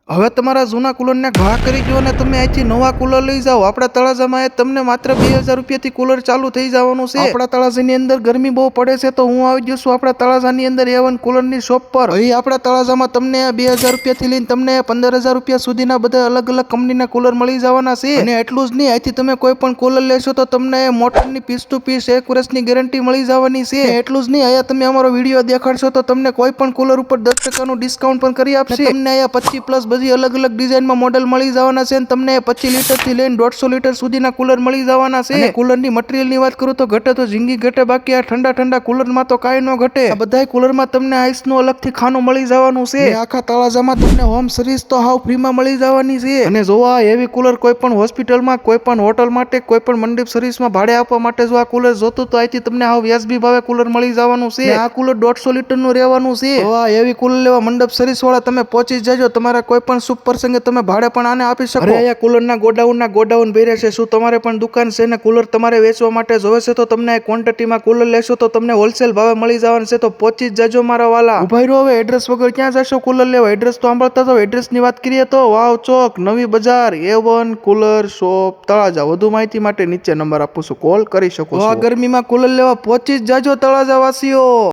હવે તમારા જૂના કુલરને ઘા કરી દો અને તમે અહીંથી નવા કુલર લઈ જાઓ. આપણા તળાજામાં તમને માત્ર 2000 રૂપિયાથી કુલર ચાલુ થઈ જવાનું છે. આપણા તળાજાની અંદર ગરમી બહુ પડે છે તો હું આવી ગયો છું આપણા તળાજાની અંદર A1 કુલરની શોપ પર. અહીં આપણા તળાજામાં તમને 2000 રૂપિયાથી લઈને તમને 15000 રૂપિયા સુધીના બધા અલગ અલગ કંપનીના કુલર મળી જવાના છે. અને એટલું જ નહીં, અહીંથી તમે કોઈ પણ કુલર લેશો તો તમને મોટરની પીસ ટુ પીસ 1 વર્ષની ગેરંટી મળી જવાની છે. એટલું જ નહીં, અહીંયા તમે અમારો વિડીયો દેખાડશો તો તમને કોઈ પણ કુલર ઉપર 10% ડિસ્કાઉન્ટ પણ કરી આપશે. તમને અહીંયા 25+ બધી અલગ અલગ ડિઝાઇનમાં મોડેલ મળી જવાના છે. તમને 25 લીટરથી લઈને 150 લીટર સુધીના કુલર મળી જવાના છે. અને કુલરની મટીરિયલની વાત કરું તો ઘટે તો જિંદગી ઘટે, બાકી આ ઠંડા કુલરમાં તો કાંઈ ન ઘટે. આ બધાય કુલરમાં તમને આઈસનું અલગથી ખાનું મળી જવાનું છે. આખા તળાજામાં તમને હોમ સર્વિસ તો હાવ ફ્રીમાં મળી જવાની છે. અને જો આ એવી કુલર કોઈ પણ હોસ્પિટલમાં, કોઈ પણ હોટલ માટે, કોઈ પણ મંડપ સર્વિસમાં ભાડે આપવા માટે જો આ કુલર જોતું તો અહીંથી તમને હાવ વ્યાજબી ભાવે કુલર મળી જવાનું છે. આ કુલર 150 લીટરનું રહેવાનું છે. તો આ એવી કુલર લેવા મંડપ સર્વિસ વાળા તમે પહોંચી જજો. તમારા કોઈ પણ શુભ પ્રસંગે તમે ભાડે પણ આને આપી શકો. અહીંયા કુલરના ગોડાઉન ભર્યા છે. શું તમારે પણ દુકાન છે ને કુલર તમારે વેચવા માટે જોવે છે તો તમને ક્વોન્ટિટીમાં કુલર લેશો તો તમને હોલસેલ ભાવે મળી જવાનું છે. તો પહોંચી જજો મારા વાલા. ઉભા રહ્યો, હવે એડ્રેસ વગર ક્યાં જશો કુલર લેવા? એડ્રેસ તો સાંભળતા જાઓ. એડ્રેસની વાત કરીએ તો વાવ ચોક, નવી બજાર, A1 કુલર શોપ, તળાજા. વધુ માહિતી માટે નીચે નંબર આપું છું, કોલ કરી શકો છો. આ ગરમીમાં કુલર લેવા પહોંચી જ જાજો તળાજા વાસીઓ.